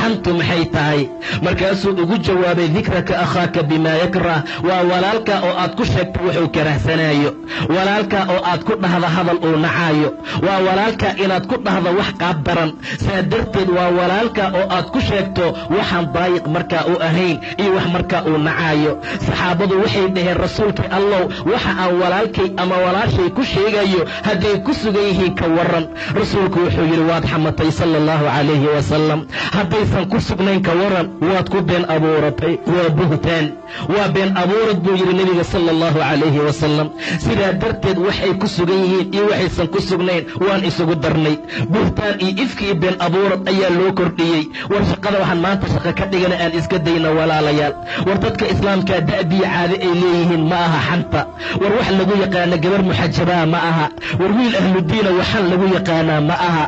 xantu maxay tahay markaasuu ugu jawaabay dikraka akhaaka bimaa yakrah waa walaalka oo aad ku sheegto wuxuu karahsanaayo walaalka oo aad ku dhahda hadal uu nacaayo waa walaalka inaad ku dhahdo wax qaab daran saa darteed waa walaalka oo aad ku sheegto waxaan daayiq markaa u ahayn iyo wax markaa uu nacaayo saxaabadu waxay dhaheen rasuulkii allow waxa aan walaalkay ama walaashay ku sheegayo hadday ku sugan yihiin ka waran rasuulku wuxuu yidhi waad xamatay sala allahu calayhi wasalam haddaysan ku sugnayn ka waran waad ku been abuuratay waa buhtaan waa been abuurad buu yidhi nebiga sala allahu calayhi wasalam sidaa darteed waxay ku sugan yihiin iyo waxaysan ku sugnayn waan isugu darnay buhtaan iyo ifki iyo been abuurad ayaa loo kordhiyey war shaqada waxaan maanta shaqo ka dhigana aan iska dayna walaalayaal war dadka islaamkaa da'biya caade ay leeyihiin ma aha xanta war wax lagu yaqaana gabar muxajabaa ma aha war wiil ahludiina waxaan lagu yaqaanaa ma aha